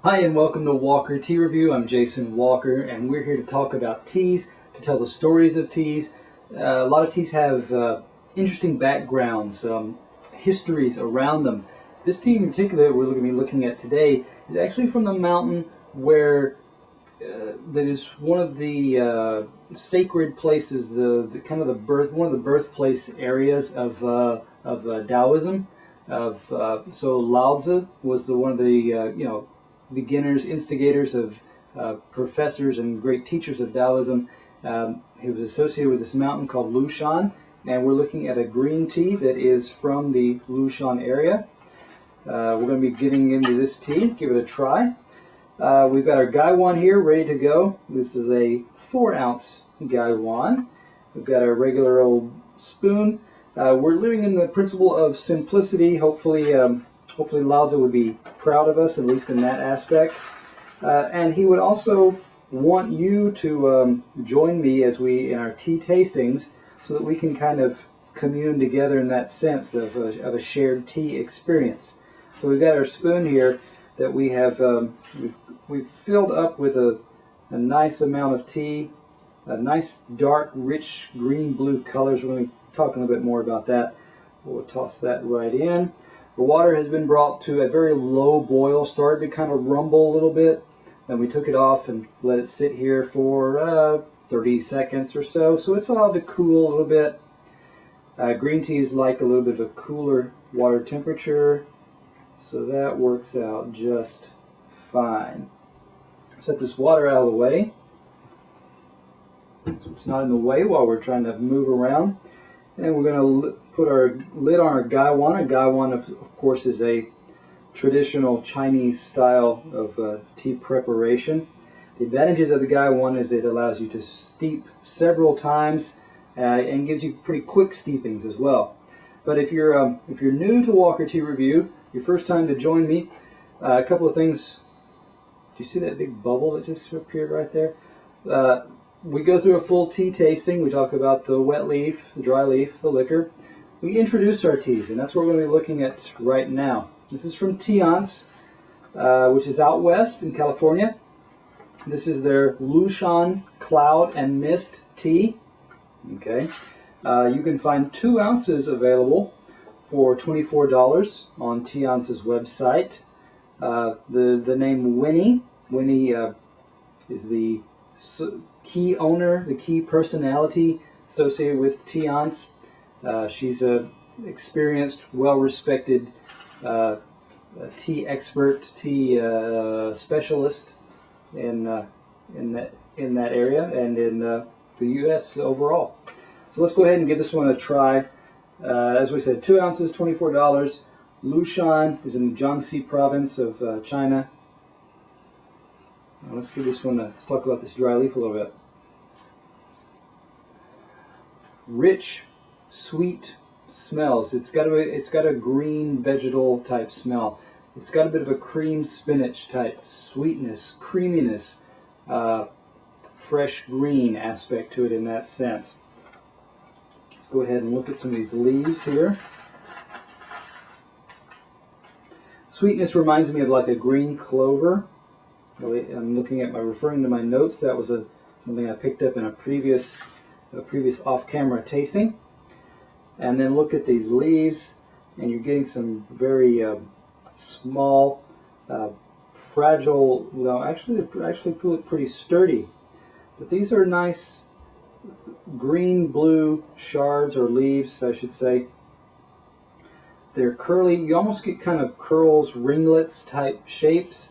Hi and welcome to Walker Tea Review. I'm Jason Walker and we're here to talk about teas, to tell the stories of teas. A lot of teas have interesting backgrounds, histories around them. This tea in particular that we're going to be looking at today is actually from the mountain where that is one of the sacred places, the kind of the one of the birthplace areas of Taoism. So Lao Tzu was one of the beginners, instigators of professors and great teachers of Taoism. He was associated with this mountain called Lushan, and we're looking at a green tea that is from the Lushan area. We're going to be getting into this tea. Give it a try. We've got our Gaiwan here ready to go. This is a 4-ounce Gaiwan. We've got our regular old spoon. We're living in the principle of simplicity. Hopefully Lao Tzu would be proud of us, at least in that aspect. And he would also want you to join me as in our tea tastings, so that we can kind of commune together in that sense of a shared tea experience. So we've got our spoon here that we have we've filled up with a nice amount of tea, a nice dark, rich green-blue colors. We're going to be talking a bit more about that. We'll toss that right in. The water has been brought to a very low boil, started to kind of rumble a little bit, and we took it off and let it sit here for 30 seconds or so. So it's allowed to cool a little bit. Green teas like a little bit of a cooler water temperature, so that works out just fine. Set this water out of the way, so it's not in the way while we're trying to move around. And we're going to put our lid on our Gaiwan. A Gaiwan, of course, is a traditional Chinese style of tea preparation. The advantages of the Gaiwan is it allows you to steep several times and gives you pretty quick steepings as well. But if you're new to Walker Tea Review, your first time to join me, a couple of things. Do you see that big bubble that just appeared right there? We go through a full tea tasting. We talk about the wet leaf, the dry leaf, the liquor. We introduce our teas, and that's what we're going to be looking at right now. This is from Teance, which is out west in California. This is their Lushan Cloud and Mist tea. Okay, you can find 2 ounces available for $24 on Teance's website. The name Winnie is the key owner, the key personality associated with Teance. She's a experienced, well-respected tea expert, tea specialist in that area and in the U.S. overall. So let's go ahead and give this one a try. As we said, 2 ounces, $24. Lushan is in Jiangxi province of China. Now let's give this one let's talk about this dry leaf a little bit. Rich, sweet smells. It's got a green vegetal type smell. It's got a bit of a cream spinach type sweetness, creaminess, fresh green aspect to it in that sense. Let's go ahead and look at some of these leaves here. Sweetness reminds me of like a green clover. I'm referring to my notes. That was something I picked up in a previous off-camera tasting. And then look at these leaves, and you're getting some very small, fragile. Well, actually pretty sturdy. But these are nice green-blue shards or leaves, I should say. They're curly. You almost get kind of curls, ringlets type shapes.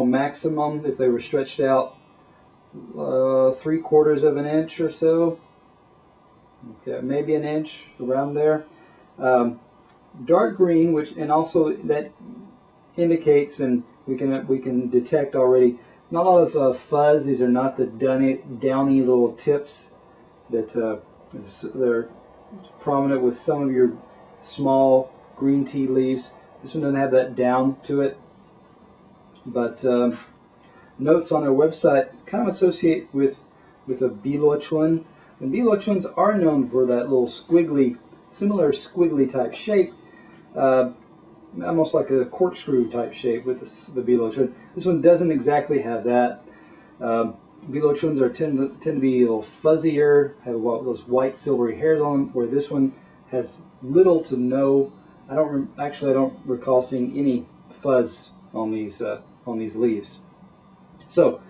Maximum, if they were stretched out 3/4 of an inch or so. Okay, maybe an inch around there. Dark green, and also that indicates, and we can detect already, not a lot of fuzz. These are not the downy little tips that they're prominent with some of your small green tea leaves. This one doesn't have that down to it, but notes on their website kind of associate with a biluochuan, and biluochuans are known for that little similar squiggly type shape. almost like a corkscrew type shape with the Bilochun. This one doesn't exactly have that. Bilochuns tend to be a little fuzzier, have those white silvery hairs on them, where this one has little to no. I don't recall seeing any fuzz on these leaves. So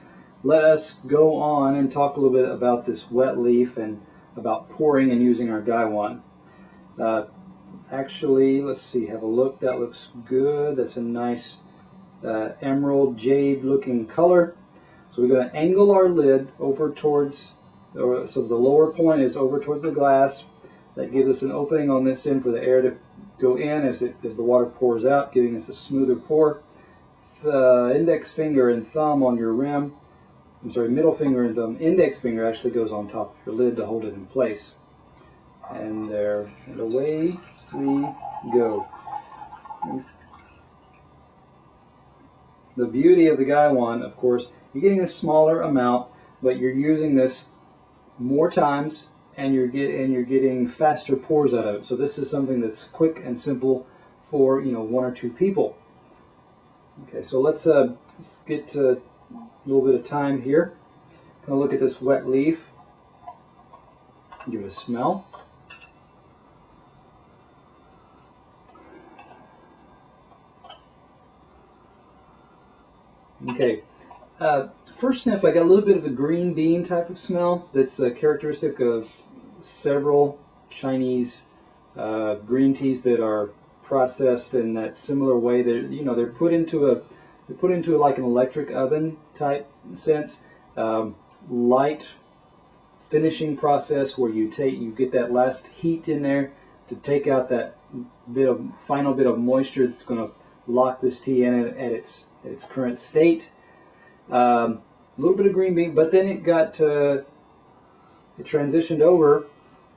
let us go on and talk a little bit about this wet leaf and about pouring and using our gaiwan. Actually, let's see, have a look. That looks good. That's a nice emerald jade looking color. So we're going to angle our lid over towards, so the lower point is over towards the glass. That gives us an opening on this end for the air to go in as the water pours out, giving us a smoother pour. Index finger and thumb on your rim. I'm sorry, middle finger and thumb. Index finger actually goes on top of your lid to hold it in place. And there, and away we go. The beauty of the gaiwan, of course, you're getting a smaller amount, but you're using this more times, and you're getting faster pours out of it. So this is something that's quick and simple for one or two people. Okay, so let's get a little bit of time here. Kind of look at this wet leaf. Give it a smell. Okay, first sniff, I got a little bit of a green bean type of smell that's characteristic of several Chinese green teas that are processed in that similar way. They're put into like an electric oven type sense, light finishing process where you get that last heat in there to take out that final bit of moisture that's going to lock this tea in at its current state. A little bit of green bean, but then it transitioned over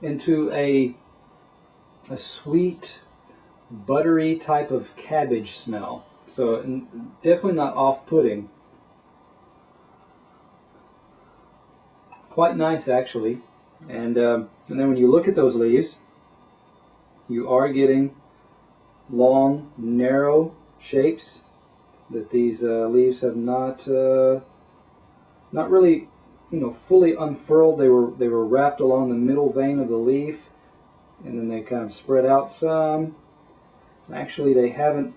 into a sweet, buttery type of cabbage smell. So definitely not off-putting. Quite nice, actually. And then when you look at those leaves, you are getting long, narrow shapes that these leaves have not really, fully unfurled. They were wrapped along the middle vein of the leaf, and then they kind of spread out some. Actually, they haven't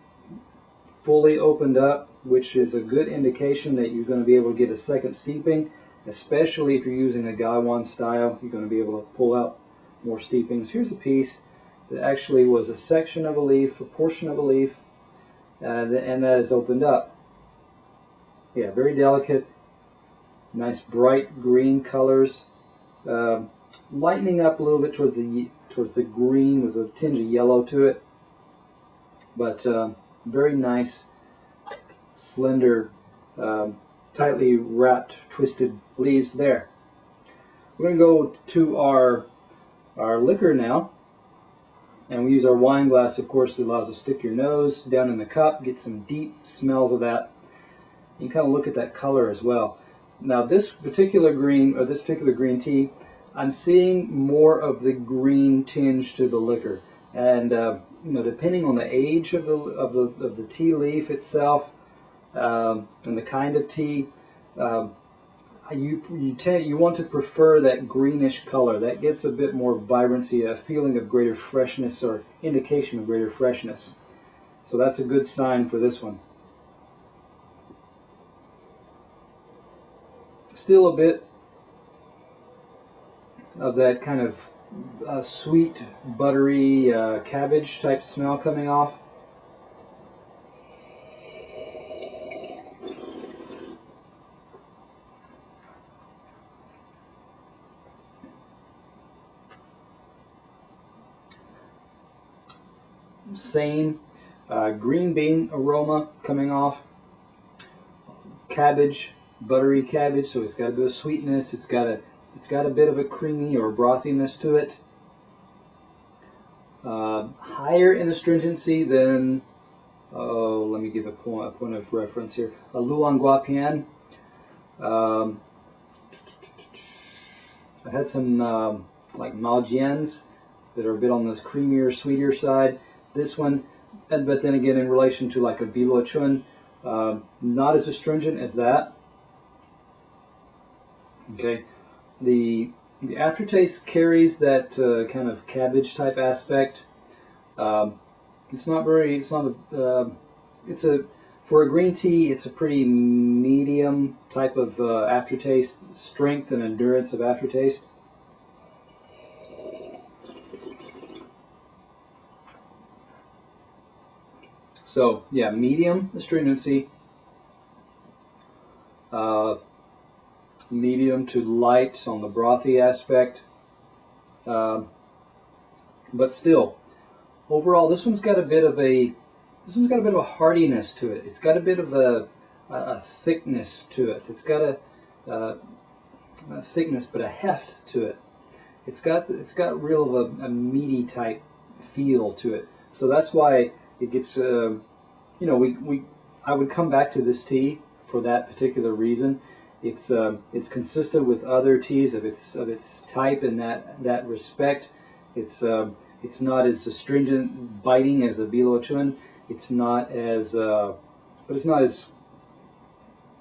fully opened up, which is a good indication that you're going to be able to get a second steeping, especially if you're using a gaiwan style. You're going to be able to pull out more steepings. Here's a piece that actually was a section of a leaf, a portion of a leaf, and that is opened up. Yeah, very delicate, nice bright green colors, lightening up a little bit towards the green with a tinge of yellow to it, but very nice, slender, tightly wrapped, twisted leaves there. We're going to go to our liquor now. And we use our wine glass, of course, that allows us to stick your nose down in the cup, get some deep smells of that. You can kind of look at that color as well. Now this particular green tea, I'm seeing more of the green tinge to the liquor. And depending on the age of the tea leaf itself, and the kind of tea, you want to prefer that greenish color. That gets a bit more vibrancy, a feeling of greater freshness or indication of greater freshness. So that's a good sign for this one. Still a bit of that kind of sweet, buttery cabbage type smell coming off. Same green bean aroma coming off. Cabbage, buttery cabbage, so it's got a bit of sweetness. It's got a bit of a creamy or brothiness to it. Higher in astringency than, let me give a point of reference here. A LuShanYunWu. I had some like Maljians that are a bit on this creamier, sweeter side. This one, but then again, in relation to like a Biluochun, not as astringent as that. Okay, the aftertaste carries that kind of cabbage type aspect. It's not very. It's not a. It's a for a green tea. It's a pretty medium type of aftertaste, strength and endurance of aftertaste. So yeah, medium astringency, medium to light on the brothy aspect, but still, overall, this one's got a bit of a hardiness to it. It's got a bit of a thickness to it. It's got a thickness, but a heft to it. It's got real of a meaty type feel to it. So that's why it gets. I would come back to this tea for that particular reason. It's consistent with other teas of its type in that respect. It's not as astringent, biting as a Biluochun. It's not as but it's not as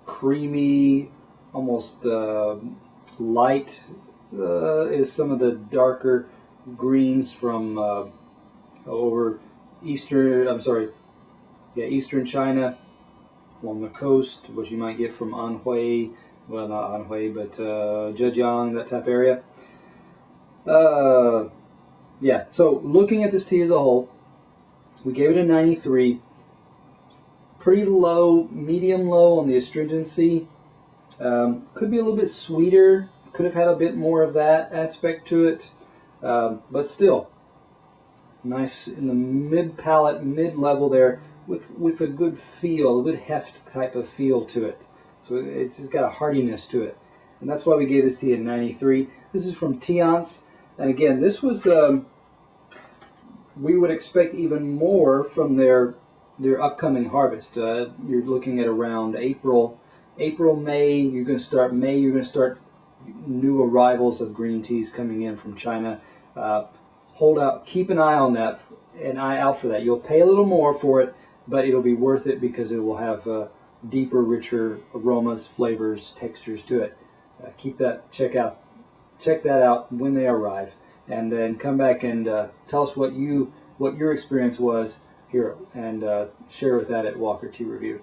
creamy, almost light as some of the darker greens from over Eastern China along the coast, which you might get from Anhui, well, not Anhui, but Zhejiang, that type area. Yeah, so looking at this tea as a whole, we gave it a 93. Pretty low, medium low on the astringency. Could be a little bit sweeter. Could have had a bit more of that aspect to it. But still, nice in the mid-palate, mid-level there with a good feel, a good heft type of feel to it. So it's got a heartiness to it. And that's why we gave this tea a 93. This is from Teance. And again, this was... we would expect even more from their upcoming harvest. You're looking at around April, May. You're going to start new arrivals of green teas coming in from China. Hold out, keep an eye on that, an eye out for that. You'll pay a little more for it, but it'll be worth it because it will have deeper, richer aromas, flavors, textures to it. Check that out when they arrive, and then come back and tell us what your experience was here, and share with that at Walker Tea Review.